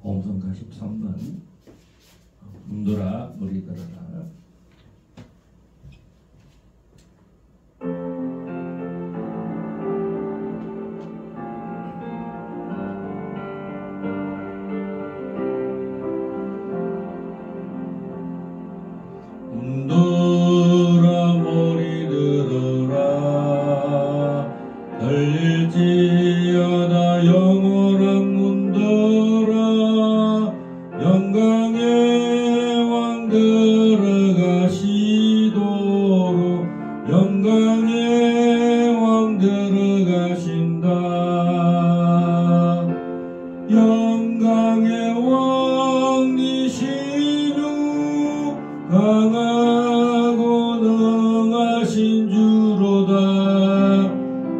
보험성가 13번 눈돌아 머리 들어라. 눈돌아 머리 들어라. 들릴지어다 영원한 문들아. 영광의 왕 들어가시도록 영광의 왕 들어가신다. 영광의 왕이시주 강하고 능하신 주로다.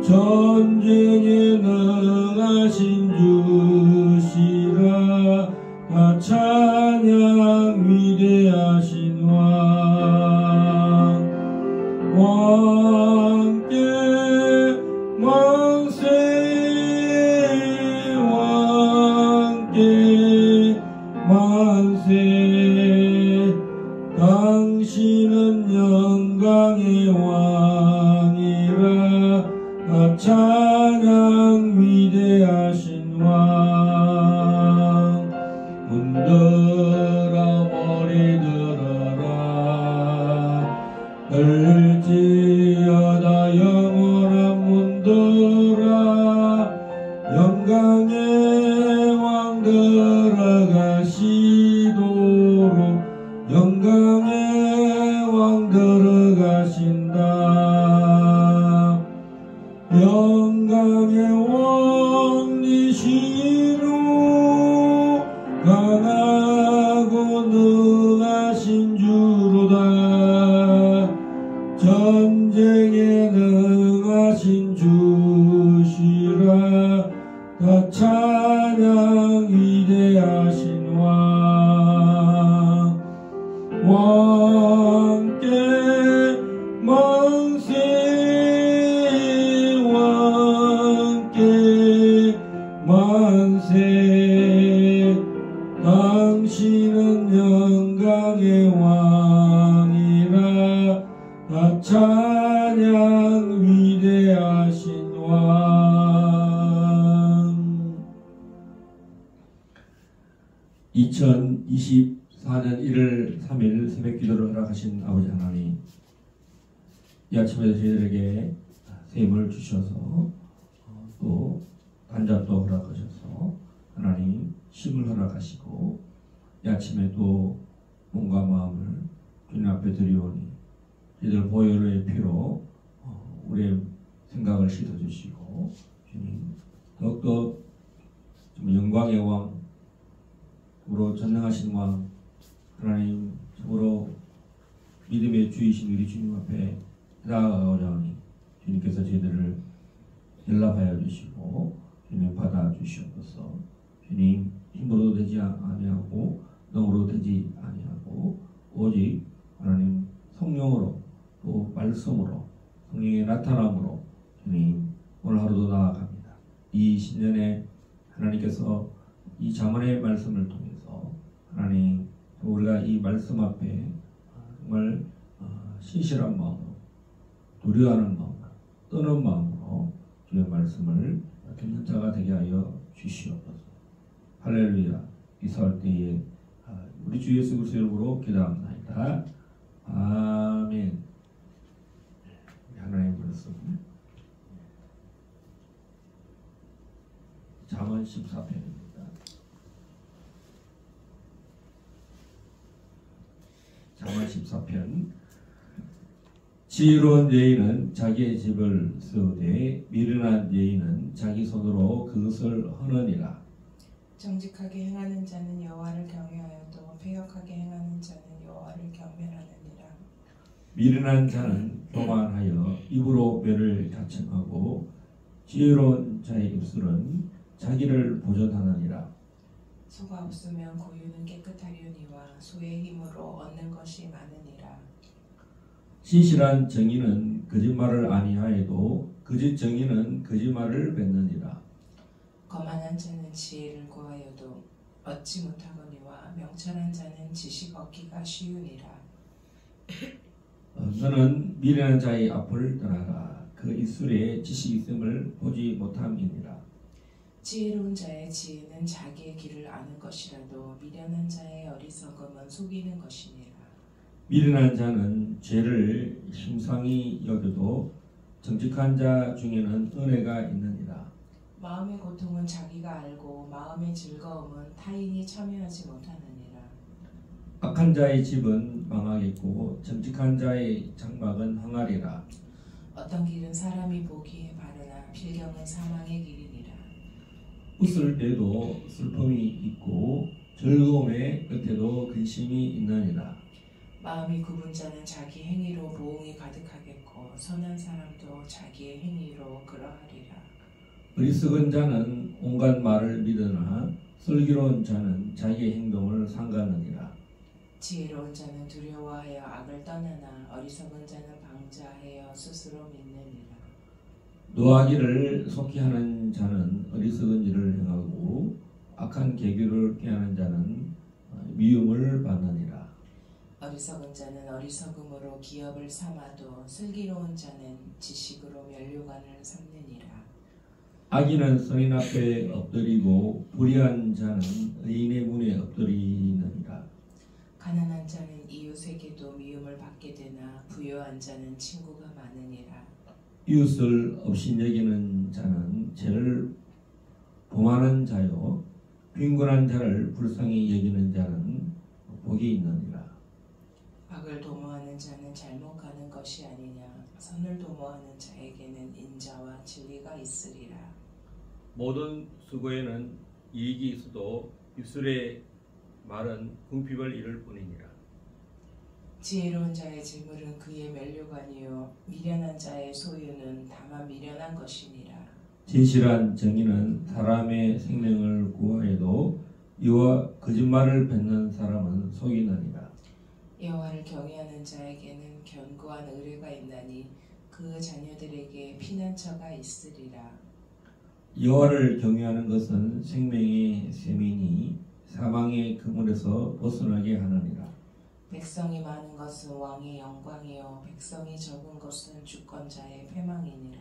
전쟁에 능하신 주시라. 찬양 위대하신 왕. 왕께 만세. 왕께 만세. 당신은 영광의 왕이라. 찬양 위대하신 왕. 문들어 머리 들어라. 들지어다 영원한 문들아. 영광의 왕 들어가시도록 영광의 왕 들어가신다. 영광의 왕이시로 강하고 능하신 주로다. 전쟁에 능하신 주시라. 다 찬양 위대하신 왕. 왕께 만세. 왕께 만세. 당신은 영광의 왕이라. 다 찬양 위대하신 왕. 2024년 1월 3일 새벽기도를 허락하신 아버지 하나님, 이 아침에 저희들에게 새 힘을 주셔서 또 단자도 허락하셔서 하나님 힘을 허락하시고, 이 아침에 또 몸과 마음을 주님 앞에 드리오니 저희들 보혈의 피로 우리의 생각을 씻어주시고, 주님 더욱더 영광의 왕, 참으로 전능하신 왕 하나님, 참으로 믿음의 주이신 우리 주님 앞에 나아가고자 하니 주님께서 저희들을 연락하여 주시고 주님 받아주시옵소서. 주님 힘으로 되지 아니하고 능으로 되지 아니하고 오직 하나님 성령으로 또 말씀으로 성령의 나타남으로 주님 오늘 하루도 나아갑니다. 이 신년에 하나님께서 이 잠언의 말씀을 통해서 하나님 우리가 이 말씀 앞에 정말 신실한 마음으로 두려워하는 마음으로 떠는 마음으로 주의 말씀을 듣는 자가 되게 하여 주시옵소서. 할렐루야. 이사할 때에 우리 주 예수 그리스도 이름으로 기도합니다. 아멘. 하나님 말씀 잠언 14편입니다. 잠언 14편. 지혜로운 여인은 자기의 집을 세우되 미련한 여인은 자기 손으로 그것을 허느니라. 정직하게 행하는 자는 여호와를 경외하여도 패역하게 행하는 자는 여호와를 경멸하느니라. 미련한 자는 교만하여 입으로 멸을 자청하고 지혜로운 자의 입술은 자기를 보존하느니라. 소가 없으면 고유는 깨끗하려니와 소의 힘으로 얻는 것이 많으니라. 신실한 정의는 거짓말을 아니하여도 거짓 정의는 거짓말을 뱉느니라. 거만한 자는 지혜를 구하여도 얻지 못하거니와 명철한 자는 지식 얻기가 쉬우니라. 너는 미련한 자의 앞을 떠나라. 그 입술에 지식이 있음을 보지 못함이니라. 지혜로운 자의 지혜는 자기의 길을 아는 것이라도 미련한 자의 어리석음은 속이는 것이니라. 미련한 자는 죄를 심상히 여겨도 정직한 자 중에는 은혜가 있느니라. 마음의 고통은 자기가 알고 마음의 즐거움은 타인이 참여하지 못하느니라. 악한 자의 집은 망하겠고 정직한 자의 장막은 흥하리라. 어떤 길은 사람이 보기에 바르나 필경은 사망의 길이니라. 웃을 때도 슬픔이 있고 즐거움의 끝에도 근심이 있느니라. 마음이 굽은 자는 자기 행위로 보응이 가득하겠고 선한 사람도 자기의 행위로 그러하리라. 어리석은 자는 온갖 말을 믿으나 슬기로운 자는 자기의 행동을 삼가느니라. 지혜로운 자는 두려워하여 악을 떠나나 어리석은 자는 방자하여 스스로 믿느니라. 노하기를 속히 하는 자는 어리석은 일을 행하고 악한 계교를 꾀하는 자는 미움을 받느니라. 어리석은 자는 어리석음으로 기업을 삼아도 슬기로운 자는 지식으로 면류관을 삼느니라. 악인은 선인 앞에 엎드리고 불의한 자는 의인의 문에 엎드리느니라. 가난한 자는 이웃에게도 미움을 받게 되나 부유한 자는 친구가 많으니라. 이웃을 업신여기는 자는 죄를 범하는 자요 빈곤한 자를 불쌍히 여기는 자는 복이 있느니라. 악을 도모하는 자는 잘못 가는 것이 아니냐. 선을 도모하는 자에게는 인자와 진리가 있으리라. 모든 수고에는 이익이 있어도 입술의 말은 궁핍을 이룰 뿐이니라. 지혜로운 자의 재물은 그의 면류관이요 미련한 자의 소유는 다만 미련한 것이니라. 진실한 정의는 사람의 생명을 구하여도 이와 거짓말을 뱉는 사람은 속이느니라. 여호와를 경외하는 자에게는 견고한 의뢰가 있나니 그 자녀들에게 피난처가 있으리라. 여호와를 경외하는 것은 생명의 셈이니 사망의 그물에서 벗어나게 하느니라. 백성이 많은 것은 왕의 영광이요 백성이 적은 것은 주권자의 패망이니라.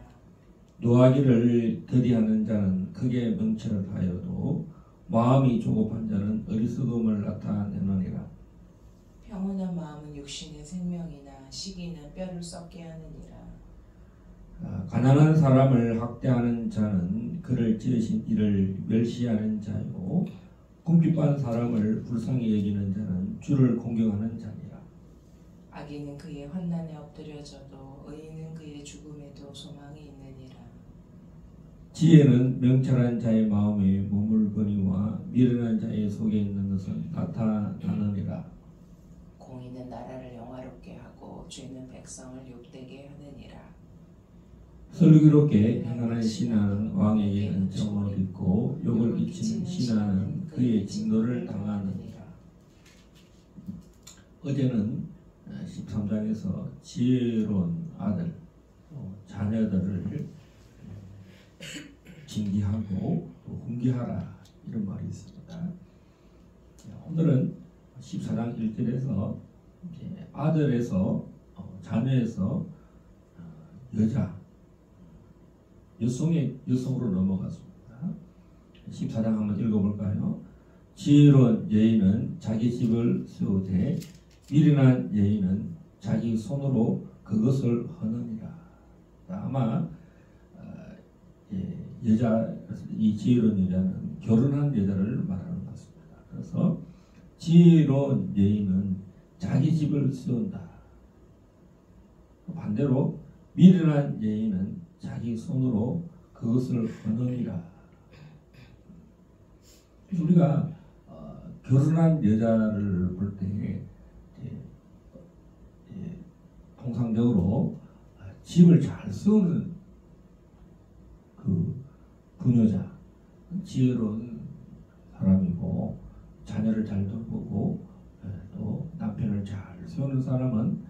노하기를 더디하는 자는 크게 명철하여도 마음이 조급한 자는 어리석음을 나타내느니라. 평온한 마음은 육신의 생명이나 시기는 뼈를 썩게 하느니라. 가난한 사람을 학대하는 자는 그를 지으신 이를 멸시하는 자요 궁핍한 사람을 불쌍히 여기는 자는 주를 공경하는 자니라. 악인은 그의 환난에 엎드려져도 의인은 그의 죽음에도 소망이 있느니라. 지혜는 명철한 자의 마음에 머물거니와 미련한 자의 속에 있는 것은 나타나느니라. 공의는 나라를 영화롭게 하고 죄는 백성을 욕되게 하느니라. 슬기롭게 행하는 신하는 왕에게 은총을 입고 욕을 끼치는 신하는 그의 진노를 당하느니라. 어제는 13장에서 지혜로운 아들, 자녀들을 징계하고 또 훈계하라 이런 말이 있습니다. 오늘은 14장 1절에서 아들에서 자녀에서 여성으로 넘어갔습니다. 14장 한번 읽어볼까요? 지혜로운 여인은 자기 집을 세우되 미련한 여인은 자기 손으로 그것을 허느니라. 아마 이 지혜로운 여자는 결혼한 여자를 말하는 것 같습니다. 그래서 지혜로운 여인은 자기 집을 세운다. 반대로 미련한 여인은 자기 손으로 그것을 허느니라. 우리가 결혼한 여자를 볼 때 통상적으로 집을 잘 세우는 그 부녀자, 지혜로운 사람이고 자녀를 잘 돌보고 또 남편을 잘 세우는 사람은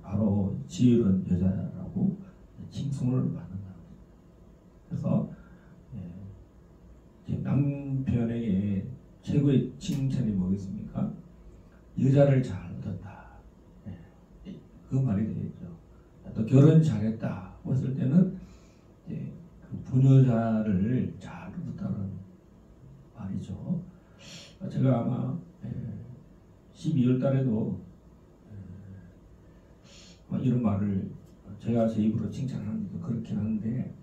바로 지혜로운 여자라고 칭송을 받는다. 그래서 남편에게 최고의 칭찬이 뭐겠습니까? 여자를 잘 얻었다. 그 말이 되겠죠. 또 결혼 잘했다 했을 때는 그 부녀자를 잘 얻었다는 말이죠. 제가 아마 12월 달에도 이런 말을 제가 제 입으로 칭찬하는 것도 그렇긴 한데,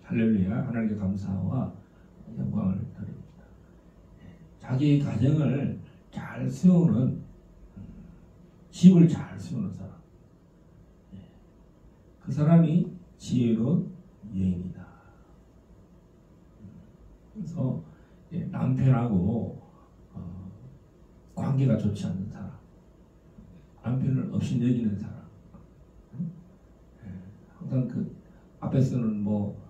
할렐루야, 하나님께 감사와 영광을 드립니다. 자기 가정을 잘 세우는, 집을 잘 세우는 사람, 그 사람이 지혜로운 여인이다. 그래서 남편하고 관계가 좋지 않는 사람, 남편을 없이 여기는 사람, 항상 그 앞에서는 뭐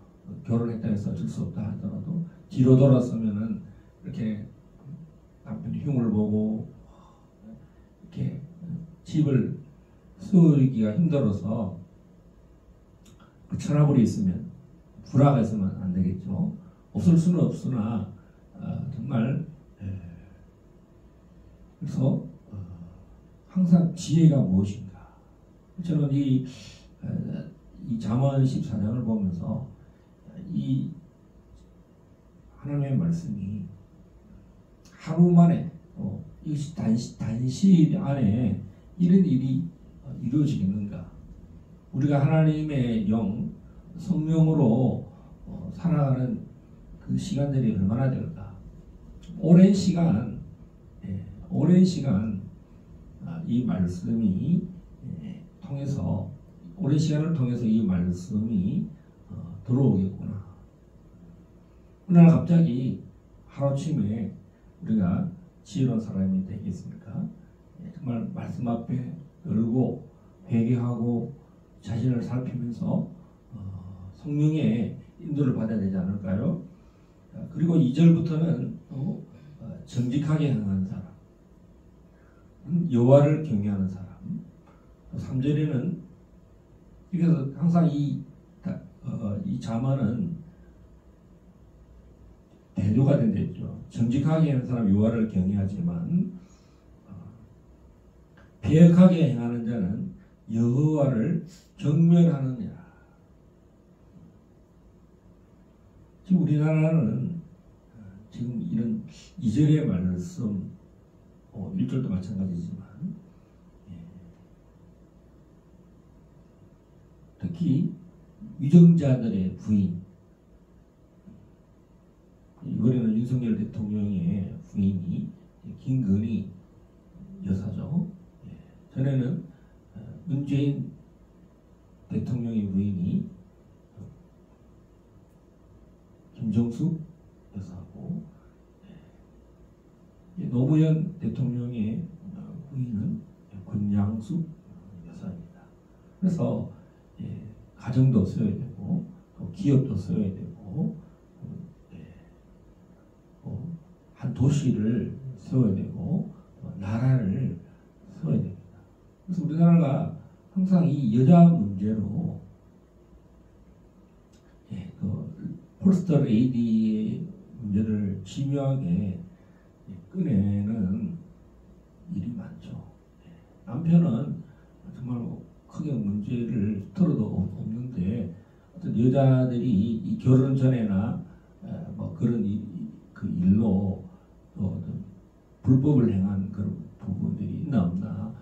결혼했다 해서 어쩔 수 없다 하더라도 뒤로 돌아서면은 이렇게 남편이 흉을 보고 이렇게 집을 세우기가 힘들어서 그 천하불이 있으면, 불화가 있으면 안 되겠죠. 없을 수는 없으나 정말 그래서 항상 지혜가 무엇인가. 저는 이 잠언 14장을 보면서 이 하나님의 말씀이 하루 만에 이것이 단시일 안에 이런 일이 이루어지겠는가. 우리가 하나님의 영, 성령으로 살아가는 그 시간들이 얼마나 될까. 오랜 시간 이 말씀이 통해서, 오랜 시간을 통해서 이 말씀이 들어오겠구나. 어느 날 갑자기 하루아침에 우리가 지혜로운 사람이 되겠습니까? 정말 말씀 앞에 열고 회개하고 자신을 살피면서 성령의 인도를 받아야 되지 않을까요? 그리고 2절부터는 또 정직하게 행하는 사람, 여호와를 경외하는 사람, 3절에는 그래서 항상 이 잠언은 대조가 된댔죠. 정직하게 하는 사람 여호와를 경외하지만 배역하게 행하는 자는 여호와를 경멸하느니라. 지금 우리나라는 지금 이런 2절의 말씀, 1절도 마찬가지지만 특히 위정자들의 부인, 이번에는 윤석열 대통령의 부인이 김건희 여사죠. 전에는 문재인 대통령의 부인이 김정숙 여사고, 노무현 대통령의 부인은 권양숙 여사입니다. 그래서 가정도 써야 되고 또 기업도 써야 되고 한 도시를 세워야 되고 나라를 세워야 됩니다. 그래서 우리나라가 항상 이 여자 문제로 그 폴스터 레이디의 문제를 집요하게 꺼내는 일이 많죠. 남편은 정말 크게 문제를 들어도 없는데, 어떤 여자들이 이 결혼 전에나 뭐 그런 그 일로 또 어떤 불법을 행한 그런 부분들이 있나 없나,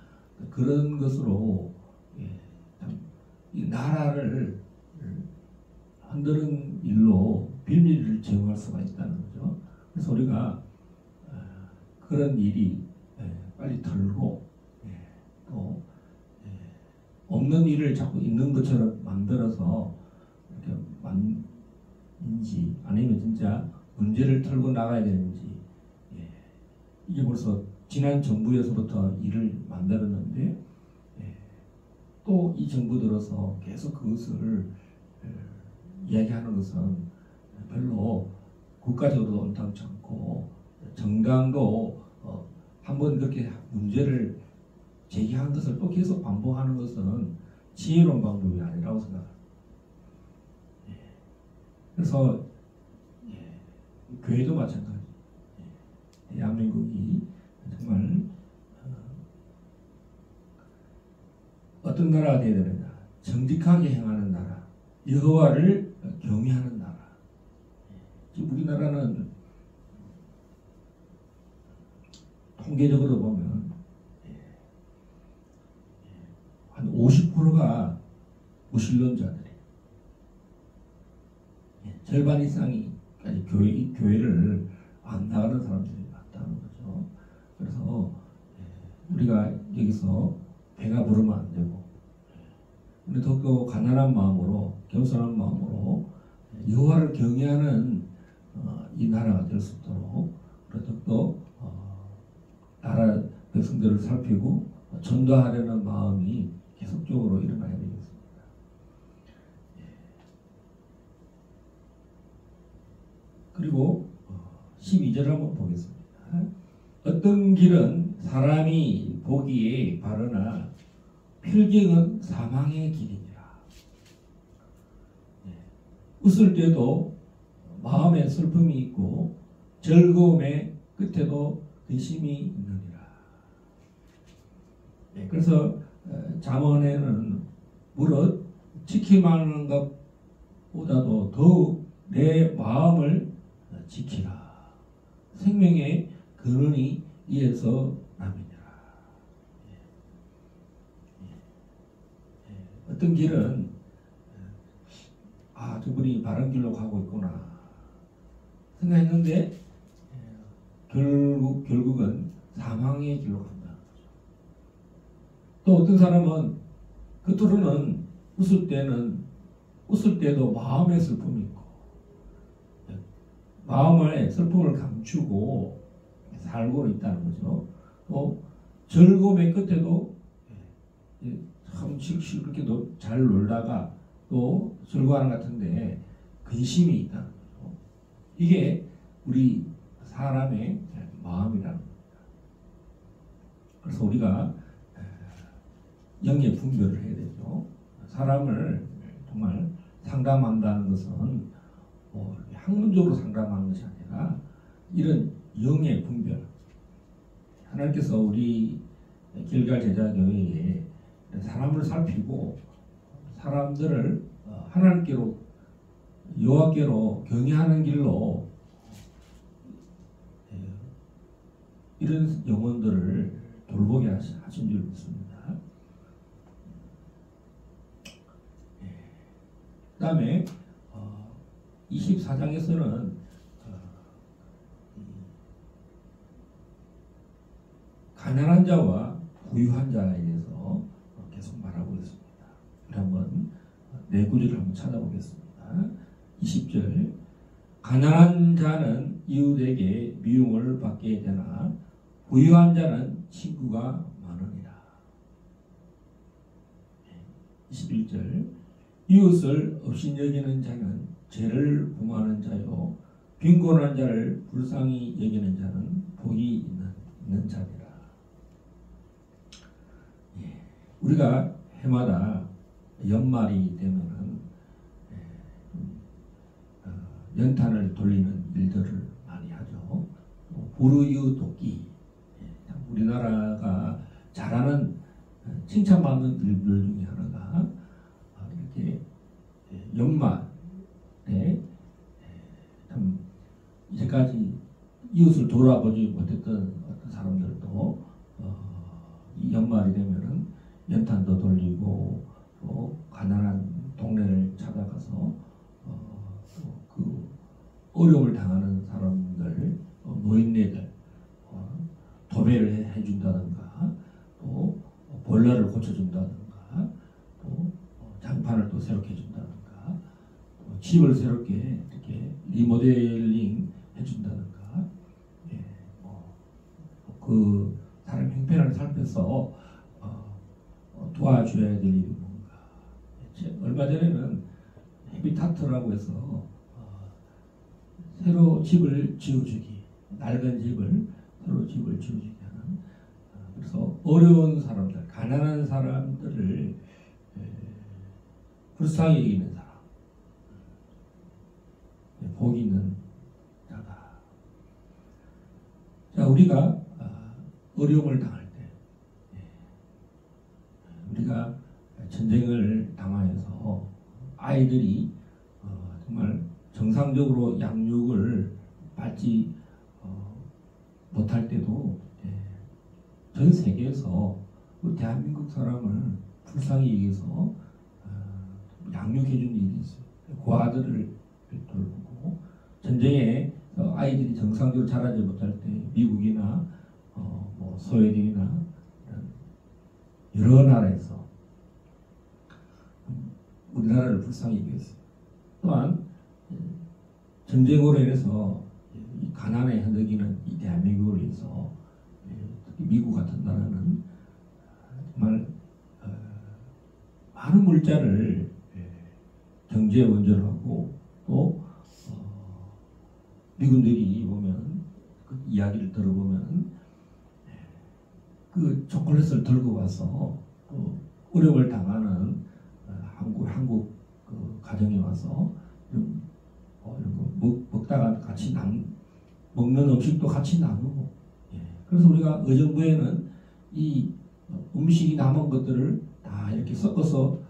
그런 것으로 이 나라를 흔드는 일로 비밀을 제공할 수가 있다는 거죠. 그래서 우리가 그런 일이 빨리 털고 또 없는 일을 자꾸 있는 것처럼 만들어서 이렇게 인지, 아니면 진짜 문제를 털고 나가야 되는지, 이게 벌써 지난 정부에서부터 일을 만들었는데 또 이 정부 들어서 계속 그것을 이야기하는 것은 별로 국가적으로도 온당치 않고, 정당도 한번 그렇게 문제를 제기한 것을 또 계속 반복하는 것은 지혜로운 방법이 아니라고 생각합니다. 그래서 교회도 마찬가지. 대한민국이 정말 어떤 나라가 되어야 되느냐? 정직하게 행하는 나라, 여호와를 경외하는 나라. 지금 우리나라는 통계적으로 보면 한 50%가 무신론자들이 절반 이상이 교회를 안 나가는 사람들이 많다는 거죠. 그래서 우리가 여기서 배가 부르면 안 되고, 근데 더 가난한 마음으로, 겸손한 마음으로 여호와를 경외하는 이 나라가 될 수 있도록 또 나라 백성들을 살피고 전도하려는 마음이 계속적으로 일어나야 되겠습니다. 그리고 12절 한번 보겠습니다. 어떤 길은 사람이 보기에 바르나 필경은 사망의 길이니라. 웃을 때도 마음에 슬픔이 있고 즐거움의 끝에도 근심이 있느니라. 그래서 잠언에는 무릇 지키마는 것보다도 더욱 내 마음을 지키라. 생명의 근원이 이에서 남이니라. 어떤 길은 저분이 바른 길로 가고 있구나 생각했는데 결국은 사망의 길로 간다는 거죠. 또 어떤 사람은 겉으로는 웃을 때도 마음의 슬픔이 있고 마음의 슬픔을 감추고 살고 있다는 거죠. 또 즐거움의 끝에도 참 그렇게 잘 놀다가 또 즐거워하는 것 같은데 근심이 있다는 거죠. 이게 우리 사람의 마음이라는 겁니다. 그래서 우리가 영의 분별을 해야 되죠. 사람을 정말 상담한다는 것은 학문적으로 상담하는 것이 아니라 이런 영의 분별. 하나님께서 우리 길갈 제자교회에 사람을 살피고 사람들을 하나님께로 여호와께로 경외하는 길로 이런 영혼들을 돌보게 하신 줄 믿습니다. 그 다음에 24장에서는 가난한 자와 부유한 자에 대해서 계속 말하고 있습니다. 우리 한번 네 구절을 한번 찾아보겠습니다. 20절 가난한 자는 이웃에게 미움을 받게 되나 부유한 자는 친구가 많으니라. 21절 이웃을 업신여기는 자는 죄를 범하는 자요 빈곤한 자를 불쌍히 여기는 자는 복이 있는 자니라. 우리가 해마다 연말이 되면은 연탄을 돌리는 일들을 많이 하죠. 보르유 돕기. 우리나라가 잘하는 칭찬받는 일들 중에 하나가 이렇게 연말에 참 이제까지 이웃을 돌아보지 못했던 어떤 사람들도 이 연말이 되면은 연탄도 돌리고 또 가난한 동네를 찾아가서 그 어려움을 당하는 사람들, 노인네들 도배를 해준다든가 또 보일러를 고쳐준다든가 또 장판을 또 새롭게 해준다든가 또 집을 새롭게 이렇게 리모델링 해준다든가 그 사람 형편을 살펴서 도와줘야 될 일이 뭔가. 얼마 전에는 헤비타트라고 해서 새로 집을 지어주기, 낡은 집을 새로 집을 지어주기 하는 그래서 어려운 사람들, 가난한 사람들을 불쌍히 여기는 사람, 복 있는 자다. 자, 우리가 어려움을 당할 때, 우리가 전쟁을 당하여서 아이들이 정말 정상적으로 양육을 받지 못할 때도 전 세계에서 대한민국 사람을 불쌍히 여기서 양육해 준 일이 있어요. 그 아들을 돌보고 전쟁에 아이들이 정상적으로 자라지 못할 때 미국이나 뭐 스웨덴이나 여러 나라에서 우리나라를 불쌍히 여겼어요. 또한 전쟁으로 인해서 이 가난에 허덕이는 이 대한민국을 위해서 특히 미국 같은 나라는 정말 많은 물자를 경제 원조로 하고 또 미군들이 보면 그 이야기를 들어보면 그 초콜릿을 들고 와서 또 어려움을 당하는 한국 그 가정에 와서 이런 거 먹다가 같이 먹는 음식도 같이 나누고 그래서 우리가 의정부에는 이 음식이 남은 것들을 다 이렇게 섞어서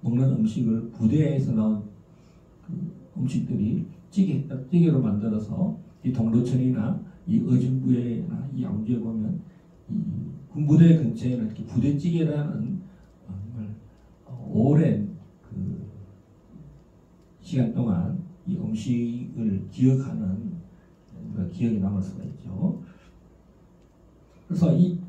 먹는 음식을 부대에서 나온 그 음식들이 찌개로 만들어서 이 동로천이나 이 의정부에나 이 양주에 보면 이 군부대 근처에는 이렇게 부대찌개라는 정말 오랜 그 시간 동안 이 음식을 기억하는 기억이 남을 수가 있죠. 그래서 이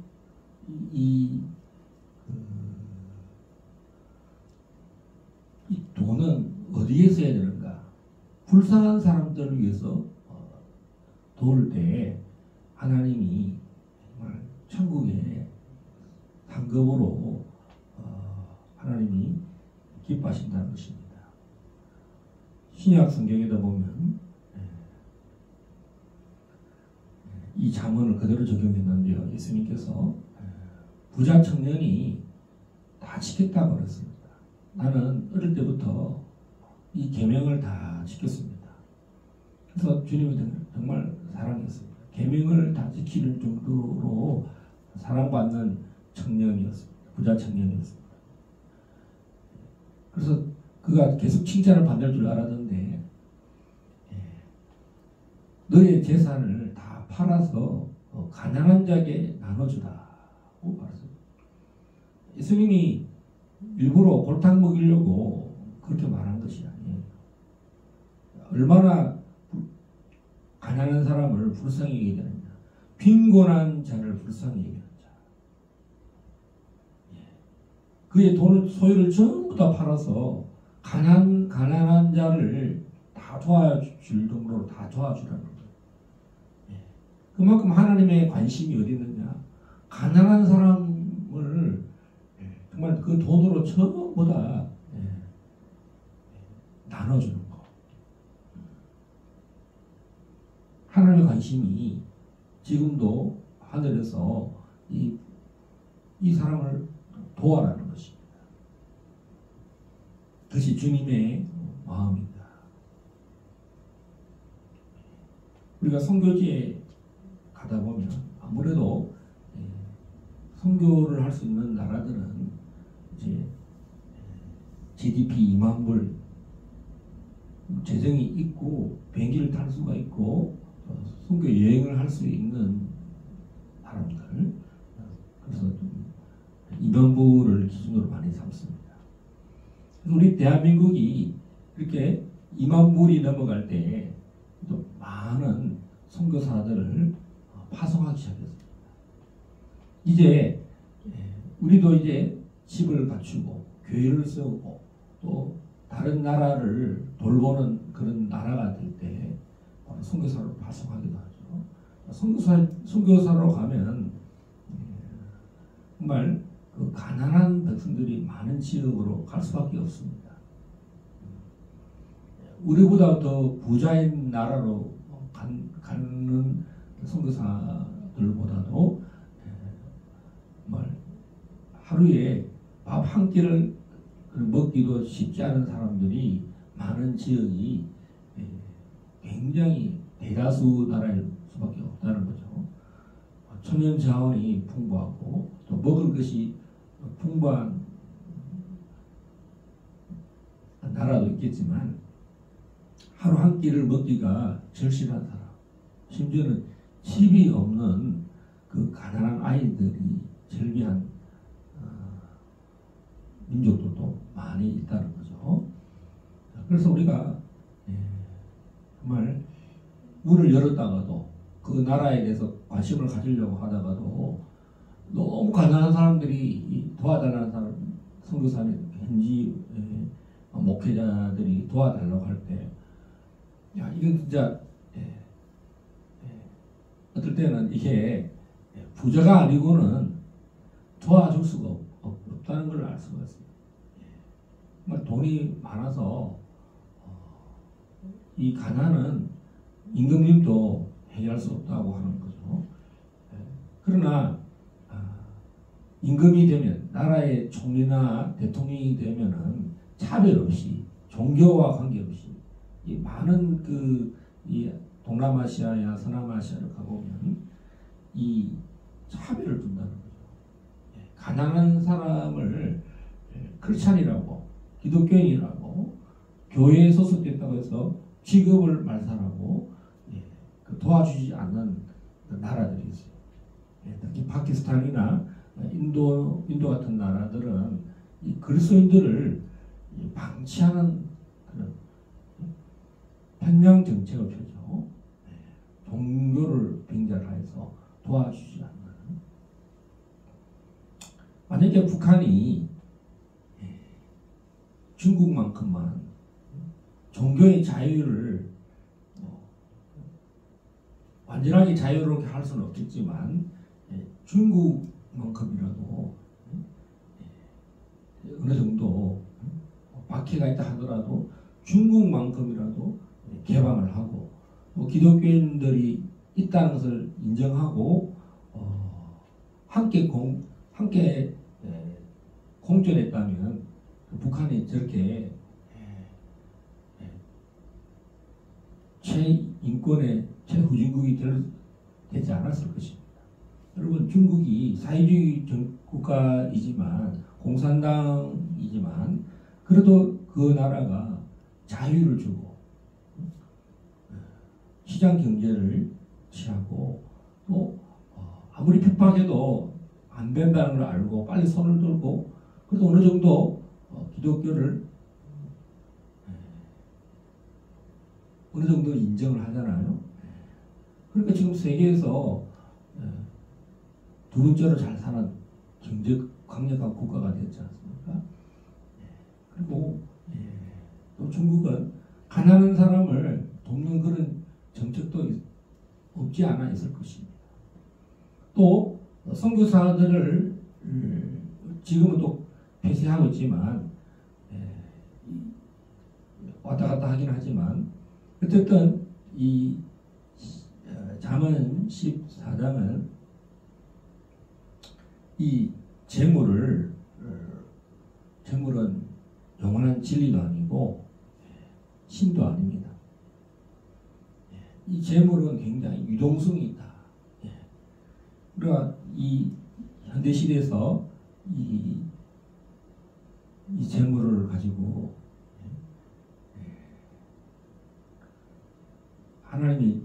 돈은 어디에서 해야 되는가? 불쌍한 사람들을 위해서 도울 때 하나님이 정말 천국에 상급으로 하나님이 기뻐하신다는 것입니다. 신약 성경에다 보면 이 잠언을 그대로 적용했는데요. 예수님께서 부자 청년이 다 지켰다고 그랬습니다. 나는 어릴 때부터 이 계명을 다 지켰습니다. 그래서 주님이 정말 사랑했습니다. 계명을 다 지키는 정도로 사랑받는 청년이었습니다. 부자 청년이었습니다. 그래서 그가 계속 칭찬을 받을 줄 알았는데 너의 재산을 다 팔아서 가난한 자에게 나눠주라고 말했습니다. 예수님이 일부러 골탕 먹이려고 그렇게 말한 것이 아니에요. 얼마나 가난한 사람을 불쌍히 여기게 되느냐. 빈곤한 자를 불쌍히 여기는 자. 그의 돈을 소유를 전부 다 팔아서 가난한 자를 다 도와줄 정도로 다 도와주라는 거예요. 그만큼 하나님의 관심이 어디 있느냐. 가난한 사람을 정말 그 돈으로 전부 다 나눠주는 거. 하나님의 관심이 지금도 하늘에서 이 사람을 도와라는 것입니다. 그것이 주님의 마음입니다. 우리가 선교지에 가다 보면 아무래도 선교를 할 수 있는 나라들은 이제 GDP 2만 불 재정이 있고 비행기를 탈 수가 있고 선교 여행을 할 수 있는 사람들, 그래서 2만 불을 기준으로 많이 삼습니다. 그래서 우리 대한민국이 이렇게 2만 불이 넘어갈 때 또 많은 선교사들을 파송하기 시작했습니다. 이제 우리도 이제 집을 갖추고 교회를 세우고 또 다른 나라를 돌보는 그런 나라가 될 때 선교사를 파송하기도 하죠. 선교사로 가면 정말 그 가난한 백성들이 많은 지역으로 갈 수밖에 없습니다. 우리보다 더 부자인 나라로 가는 선교사들보다도 정말 하루에 밥 한 끼를 먹기도 쉽지 않은 사람들이 많은 지역이 굉장히 대다수 나라일 수밖에 천연 자원이 풍부하고 또 먹을 것이 풍부한 나라도 있겠지만 하루 한 끼를 먹기가 절실한 사람, 심지어는 집이 없는 그 가난한 아이들이 절비한 민족들도 많이 있다는 거죠. 그래서 우리가 정말 문을 열었다가도 그 나라에 대해서 관심을 가지려고 하다가도 너무 가난한 사람들이 도와달라는 사람, 선교사님, 현지 목회자들이 도와달라고 할 때, 야, 이건 진짜 어떨 때는 이게 부자가 아니고는 도와줄 수가 없다는 걸 알 수가 있습니다. 정말 돈이 많아서 이 가난은 임금님도 해결할 수 없다고 하는 거죠. 그러나 임금이 되면, 나라의 총리나 대통령이 되면은 차별 없이, 종교와 관계없이 이 많은 이 동남아시아야 서남아시아를 가보면 이 차별을 둔다는 거죠. 가난한 사람을 크리스찬이라고, 기독교인이라고, 교회에 소속됐다고 해서 직업을 말살하고 도와주지 않는 나라들이 있어요. 특히 파키스탄이나 인도 같은 나라들은 이 그리스도인들을 방치하는 그런 편향 정책을 펴죠. 종교를 빙자해서 도와주지 않는. 만약에 북한이 중국만큼만 종교의 자유를 완전하게 자유롭게 할 수는 없겠지만 중국만큼이라도 어느 정도 박해가 있다 하더라도 중국만큼이라도 개방을 하고 기독교인들이 있다는 것을 인정하고 함께 공존했다면 북한이 저렇게 최인권의 최후진국이 되지 않았을 것입니다. 여러분, 중국이 사회주의 국가이지만 공산당이지만 그래도 그 나라가 자유를 주고 시장 경제를 취하고 또 아무리 핍박해도 안 된다는 걸 알고 빨리 손을 들고 그래도 어느 정도 기독교를 어느 정도 인정을 하잖아요. 그러니까 지금 세계에서 두 번째로 잘 사는 경제 강력한 국가가 됐지 않습니까? 그리고 또 중국은 가난한 사람을 돕는 그런 정책도 없지 않아 있을 것입니다. 또 선교사들을 지금은 또 폐쇄하고 있지만 왔다 갔다 하긴 하지만 어쨌든 이 잠언 14장은 이 재물은 영원한 진리도 아니고 신도 아닙니다. 이 재물은 굉장히 유동성이 있다. 우리가 이 현대 시대에서 이 재물을 가지고 하나님이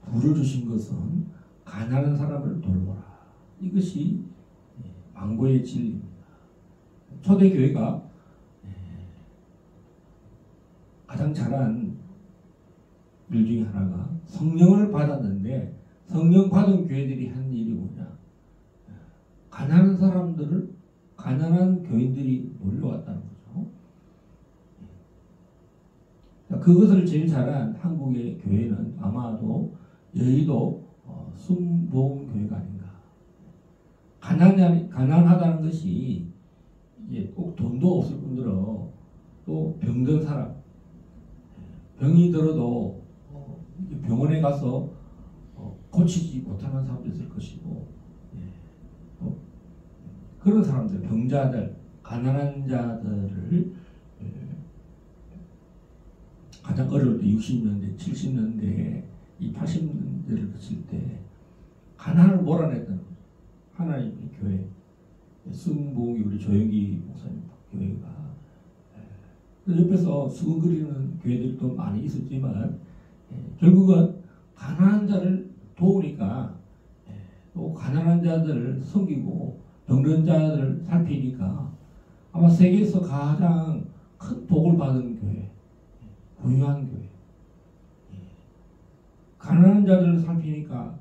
부를 주신 것은 가난한 사람을 돌보라. 이것이 망고의 진리입니다. 초대교회가 가장 잘한 일 중에 하나가 성령을 받았는데 성령 받은 교회들이 한 일이 뭐냐? 가난한 사람들을 가난한 교인들이 몰려왔다는 거죠. 그것을 제일 잘한 한국의 교회는 아마도 여의도 순복음교회가 아닌가. 가난하다는 것이 꼭 돈도 없을 뿐더러 또 병든 사람, 병이 들어도 병원에 가서 고치지 못하는 사람도 있을 것이고, 그런 사람들, 병자들, 가난한 자들을 가장 어려울 때 60년대, 70년대, 이 80년대를 거칠 때 가난을 몰아냈다는 거죠. 하나님의 교회. 순복이 우리 조영기 목사님 교회가 옆에서 수근거리는 교회들도 많이 있었지만 결국은 가난한 자를 도우니까 또 가난한 자들을 섬기고 병든 자들을 살피니까 아마 세계에서 가장 큰 복을 받은 교회, 부유한 교회. 가난한 자들을 살피니까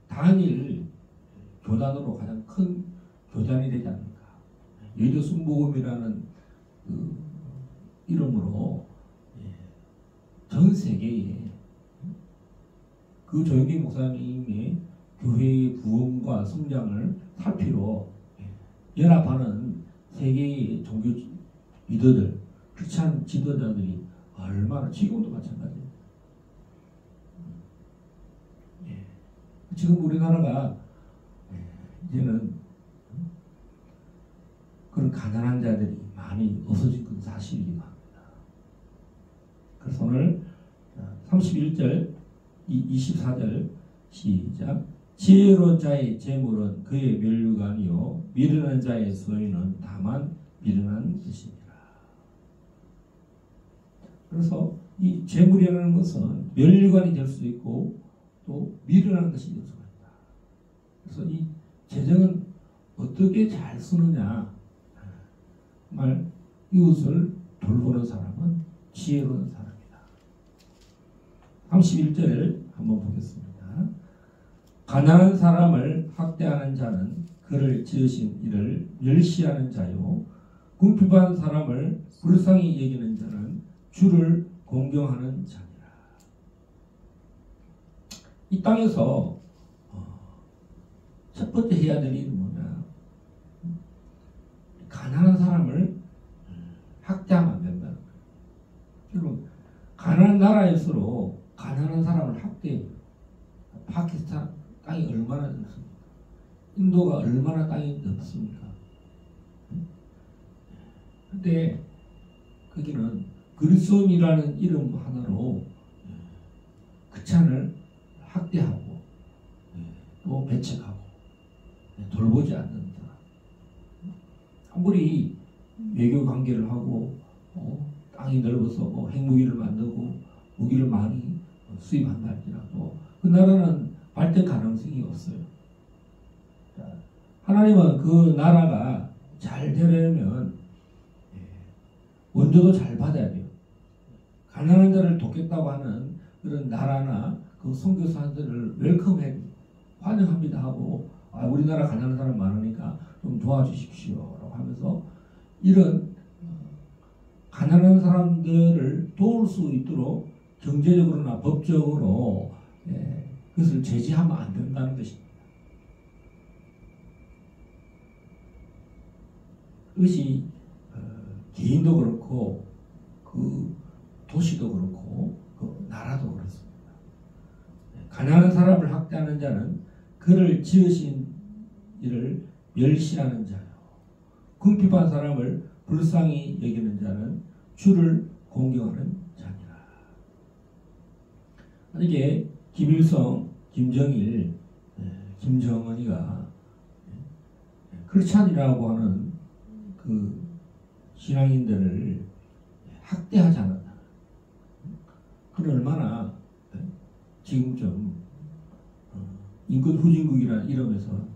단일 교단으로 가장 큰 교단이 되지 않는가. 여의도 순복음이라는 그 이름으로 전 세계에 그 조영기 목사님의 교회의 부흥과 성장을 살피러 연합하는 세계의 종교 리더들, 크리스찬 지도자들이 얼마나 지금도 마찬가지예요. 지금 우리나라가 이제는 그런 가난한 자들이 많이 없어진 건 사실이기도 합니다. 그래서 오늘 31절, 24절 시작. 지혜로운 자의 재물은 그의 면류관이요 미련한 자의 소유는 다만 미련한 것입니다. 그래서 이 재물이라는 것은 면류관이 될 수도 있고 또 미련한 것이 될 수가 있다. 그래서 이 재정은 어떻게 잘 쓰느냐. 정말 이웃을 돌보는 사람은 지혜로운 사람이다. 31절을 한번 보겠습니다. 가난한 사람을 학대하는 자는 그를 지으신 이를 멸시하는 자요 궁핍한 사람을 불쌍히 여기는 자는 주를 공경하는 자니라. 이 땅에서 첫 번째 해야 될 일은 뭐냐? 가난한 사람을 학대하면 안 된다는 거예요. 여러분, 가난한 나라일수록 가난한 사람을 학대해요. 파키스탄 땅이 얼마나 넓습니까? 인도가 얼마나 땅이 넓습니까? 근데 거기는 그리스도인이라는 이름 하나로 크리스찬을 학대하고 또 배척하고 돌보지 않는다. 아무리 외교 관계를 하고 땅이 넓어서 핵무기를 만들고 무기를 많이 수입한다 할지라도 그 나라는 발전 가능성이 없어요. 하나님은 그 나라가 잘 되려면 원조도 잘 받아야 돼요. 가난한 자를 돕겠다고 하는 그런 나라나 그 선교사들을 웰컴해 환영합니다 하고 우리나라 가난한 사람 많으니까 좀 도와주십시오라고 하면서 이런 가난한 사람들을 도울 수 있도록 경제적으로나 법적으로 그것을 제지하면 안 된다는 것입니다. 그것이 개인도 그렇고 그 도시도 그렇고 그 나라도 그렇습니다. 가난한 사람을 학대하는 자는 그를 지으신 이를 멸시하는 자요. 궁핍한 사람을 불쌍히 여기는 자는 주를 공경하는 자니라. 만약에 김일성, 김정일, 김정은이가 크리스찬이라고 하는 그 신앙인들을 학대하지 않았다. 그건 얼마나 지금쯤 인권 후진국이라는 이름에서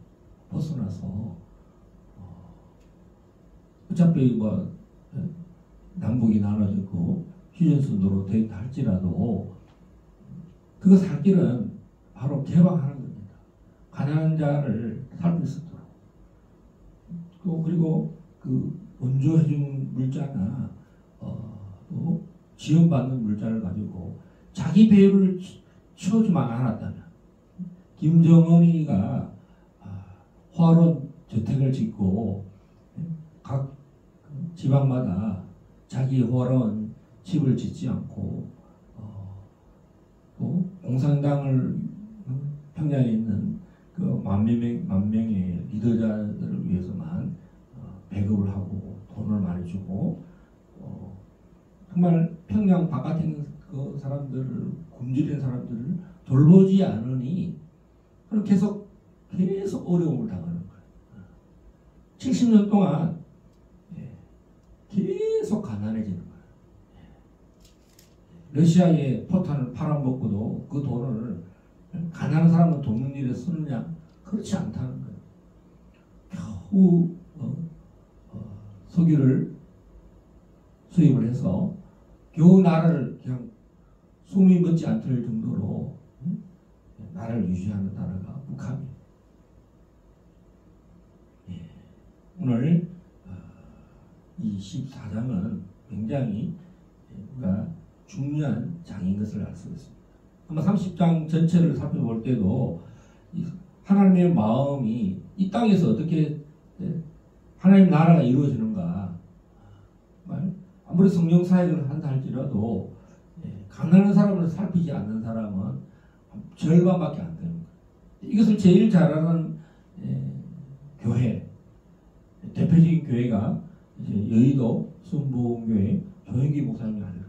벗어나서 어차피 남북이 나눠졌고 휴전선으로 되다 할지라도 그거 살 길은 바로 개방하는 겁니다. 가난한 자를 살필 수 있도록. 또 그리고 그 원조해준 물자나 또 지원받는 물자를 가지고 자기 배우를 치워주만 않았다면 김정은이가 화로 저택을 짓고 각 지방마다 자기 화로원 집을 짓지 않고 또 공산당을 평양에 있는 그 만 명의 리더자들을 위해서만 배급을 하고 돈을 많이 주고 정말 평양 바깥에 있는 그 사람들을 굶주린 사람들을 돌보지 않으니 그럼 계속 어려움을 당하는 거예요. 70년 동안 계속 가난해지는 거예요. 러시아에 포탄을 팔아먹고도 그 돈을 가난한 사람을 돕는 일에 쓰느냐? 그렇지 않다는 거예요. 겨우 석유를 수입을 해서 겨우 나라를 그냥 숨이 멎지 않을 정도로 나라를 유지하는 나라가 북한이에요. 오늘 이 14장은 굉장히 우리가 중요한 장인 것을 알 수 있습니다. 아마 30장 전체를 살펴볼 때도 하나님의 마음이 이 땅에서 어떻게 하나님 나라가 이루어지는가, 아무리 성령 사역을 한다 할지라도 가난한 사람을 살피지 않는 사람은 절반밖에 안 되는 거예요. 이것을 제일 잘하는 교회, 대표적인 교회가 이제 여의도 순복음교회 조영기 목사님이 아닐까.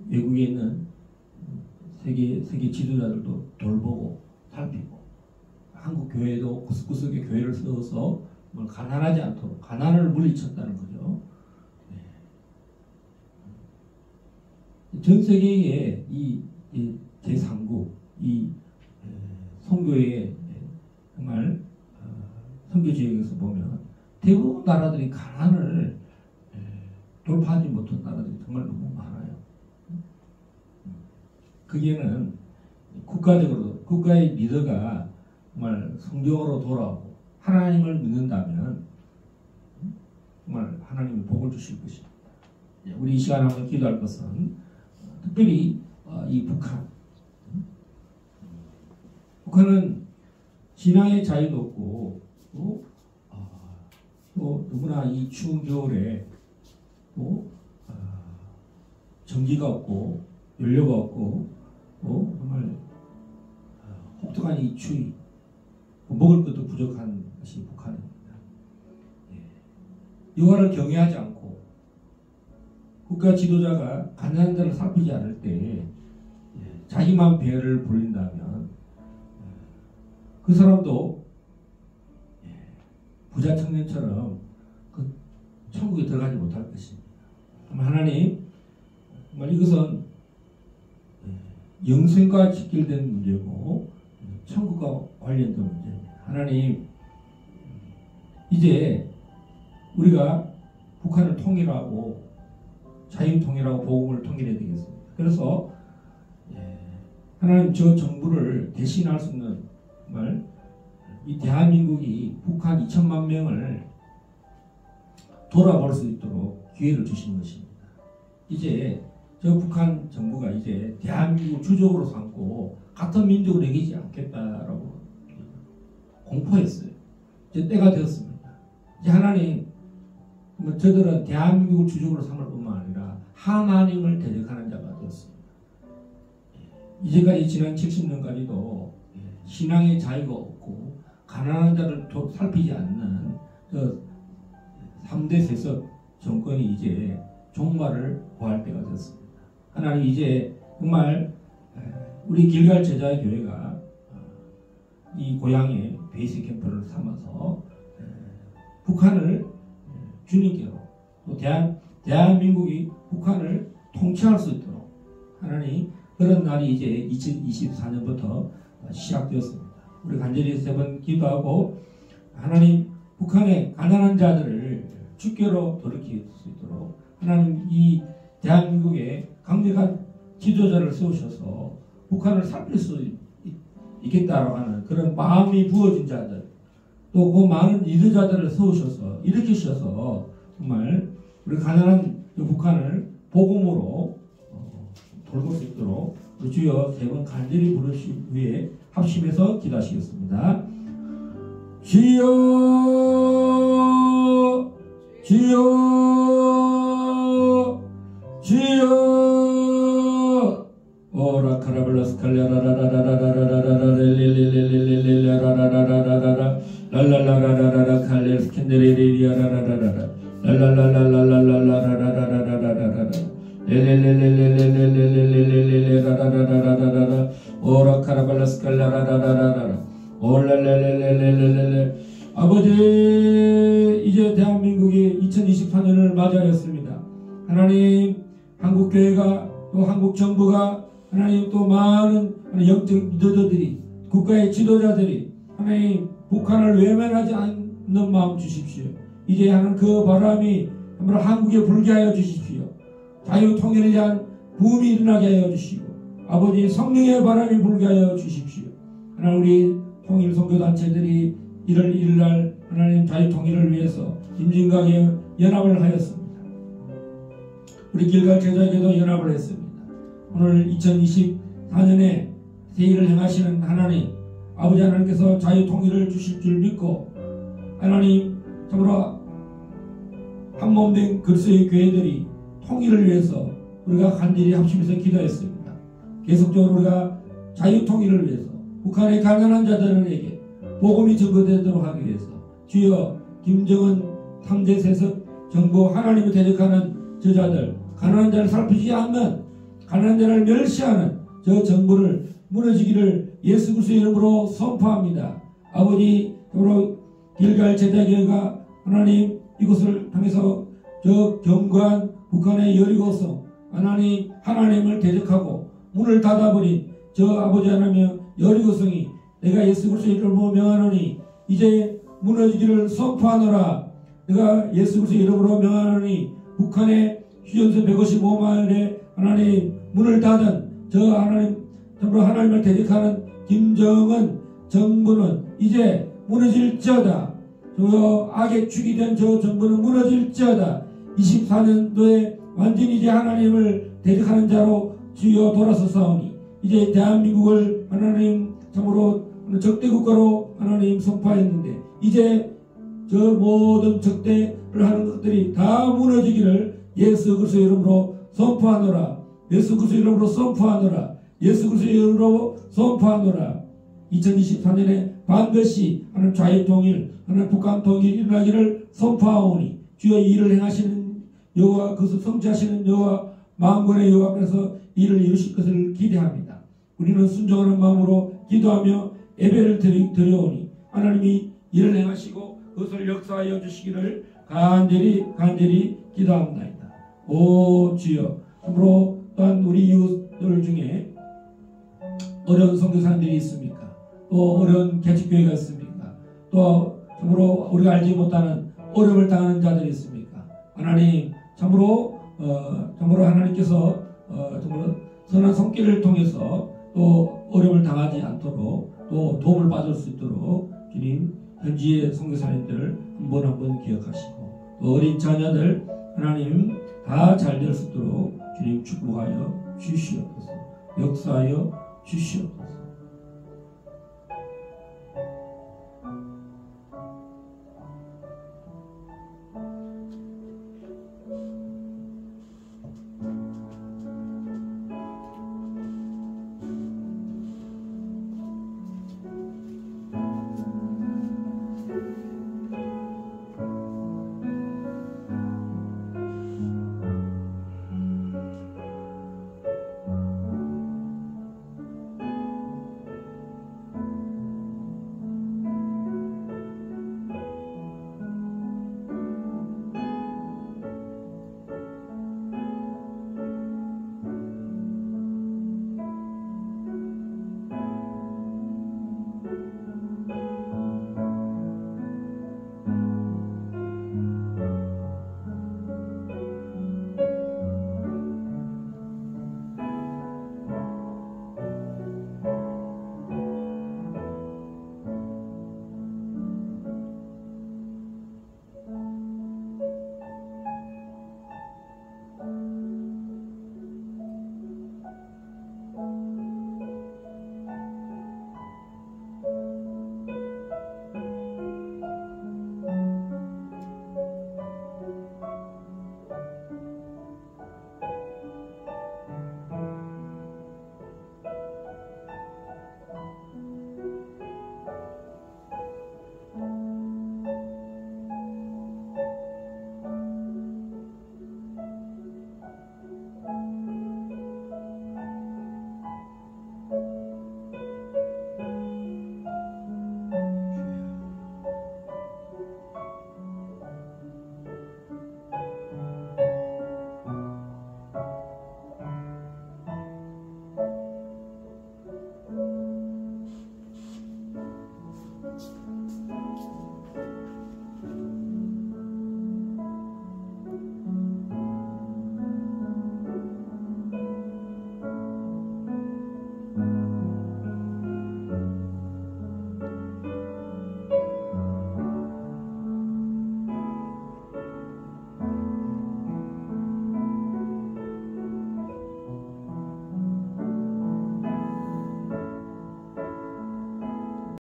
외국에 있는 세계 지도자들도 돌보고 살피고, 한국 교회도 구석구석에 교회를 세워서 가난하지 않도록 가난을 물리쳤다는 거죠. 전 세계의 이 제3국 이 선교의 정말 선교 지역에서 보면 대부분 나라들이 가난을 돌파하지 못한 나라들이 정말 너무 많아요. 거기에는 국가적으로 국가의 리더가 정말 성경으로 돌아오고 하나님을 믿는다면 정말 하나님이 복을 주실 것입니다. 우리 이 시간에 한번 기도할 것은 특별히 이 북한은 신앙의 자유도 없고 또 누구나 이 추운 겨울에 전기가 없고 연료가 없고 정말 혹독한 이 추위, 먹을 것도 부족한 것이 북한입니다. 여호와를 경외하지 않고 국가 지도자가 가난한 자를 살피지 않을 때 자기만 배를 불린다면 그 사람도 부자 청년처럼 그 천국에 들어가지 못할 것입니다. 하나님, 정말 이것은 영생과 직결된 문제고 천국과 관련된 문제입니다. 하나님, 이제 우리가 북한을 통일하고 자유통일하고 복음을 통일해야 되겠습니다. 그래서 하나님, 저 정부를 대신할 수 있는 정말 이 대한민국이 북한 2천만 명을 돌아볼 수 있도록 기회를 주신 것입니다. 이제 저 북한 정부가 이제 대한민국 주적으로 삼고 같은 민족을 여기지 않겠다라고 공포했어요. 이제 때가 되었습니다. 이제 하나님, 저들은 대한민국을 주적으로 삼을 뿐만 아니라 하나님을 대적하는 자가 되었습니다. 이제까지 지난 70년까지도 신앙의 자유가 없고 가난한 자를 살피지 않는 그 3대 세습 정권이 이제 종말을 구할 때가 됐습니다. 하나님, 이제 정말 우리 길갈 제자의 교회가 이 고향의 베이스 캠프를 삼아서 북한을 주님께로, 또 대한민국이 북한을 통치할 수 있도록 하나님, 그런 날이 이제 2024년부터 시작되었습니다. 우리 간절히 세 번 기도하고 하나님, 북한의 가난한 자들을 주께로 돌이킬 수 있도록 하나님, 이 대한민국에 강력한 지도자를 세우셔서 북한을 살필 수 있겠다라고 하는 그런 마음이 부어진 자들, 또 그 많은 리더자들을 세우셔서 일으키셔서 정말 우리 가난한 북한을 복음으로 돌볼 수 있도록 주여 세 번 간절히 부르시 위해 합심해서 기도하시겠습니다. 주여, 주여, 주여. 오라 카라블라스 칼라라라라라라라라라라 릴릴릴릴릴릴라라라라라라 랄랄라라라라라 칼레 스캔데리리리아라라라라 랄랄랄랄랄랄랄라라라라라라라 릴릴릴릴릴릴릴릴릴라라라라라라라 오라카라발라스칼라라라라라라 올랄랄랄랄랄랄랄. 아버지, 이제 대한민국이 2024년을 맞이하였습니다. 하나님, 한국교회가 또 한국정부가 하나님 또 많은 영적 리더들이 국가의 지도자들이 하나님 북한을 외면하지 않는 마음 주십시오. 이제 하는 그 바람이 한국에 불게 하여 주십시오. 자유통일에 대한 붐이 일어나게 하여 주시고 아버지 성령의 바람이 불게 하여 주십시오. 하나님 우리 통일선교단체들이 1월 1일날 하나님 자유통일을 위해서 임진각에 연합을 하였습니다. 우리 길갈 제자에게도 연합을 했습니다. 오늘 2024년에 세일을 행하시는 하나님 아버지 하나님께서 자유통일을 주실 줄 믿고 하나님 참으로 한몸된 그리스도의 교회들이 통일을 위해서 우리가 간절히 합심해서 기도했습니다. 계속적으로 우리가 자유통일을 위해서 북한의 가난한 자들에게 복음이 전거되도록 하기 위해서 주여 김정은 탐제세습 정부 하나님을 대적하는 저자들 가난한 자를 살피지 않는 가난한 자를 멸시하는 저 정부를 무너지기를 예수 그리스도의 이름으로 선포합니다. 아버지 더불어 길갈 제자교회가 하나님 이곳을 통해서 저 견고한 북한의 여리고성 하나님 하나님을 대적하고 문을 닫아버린 저 아버지 하나님의 여리고성이 내가 예수 그리스도의 이름으로 명하노니 이제 무너지기를 선포하노라. 내가 예수 그리스도의 이름으로 명하노니 북한의 휴전선 155마일에 하나님 문을 닫은 저 하나님 참으로 하나님을 대적하는 김정은 정부는 이제 무너질지어다. 저 악의 축이 된 저 정부는 무너질지어다. 24년도에 완전히 이제 하나님을 대적하는 자로 주여 돌아서사오니 이제 대한민국을 하나님 참으로 적대국가로 하나님 선포했는데 이제 저 모든 적대를 하는 것들이 다 무너지기를 예수 그리스도의 이름으로 선포하노라. 예수 그리스도의 이름으로 선포하노라. 예수 그리스도의 이름으로 선포하노라. 2024년에 반드시 하나님 자유통일 하나님 북한 통일이 일어나기를 선포하오니 주여 이 일을 행하시는 여호와 그것을 성취하시는 여호와 만군의 여호와께서 이를 이루실 것을 기대합니다. 우리는 순종하는 마음으로 기도하며 예배를 드려오니 하나님이 이를 행하시고 그것을 역사하여 주시기를 간절히 기도합니다. 오 주여 참으로 또한 우리 이웃들 중에 어려운 선교사님들이 있습니까? 또 어려운 개척교회가 있습니까? 또 참으로 우리가 알지 못하는 어려움을 당하는 자들이 있습니까? 하나님 참으로 하나님께서 정말 선한 손길을 통해서 또 어려움을 당하지 않도록 또 도움을 받을 수 있도록 주님 현지의 선교사님들을 한 번 기억하시고 또 어린 자녀들 하나님 다 잘 될 수 있도록 주님 축복하여 주시옵소서. 역사하여 주시옵소서.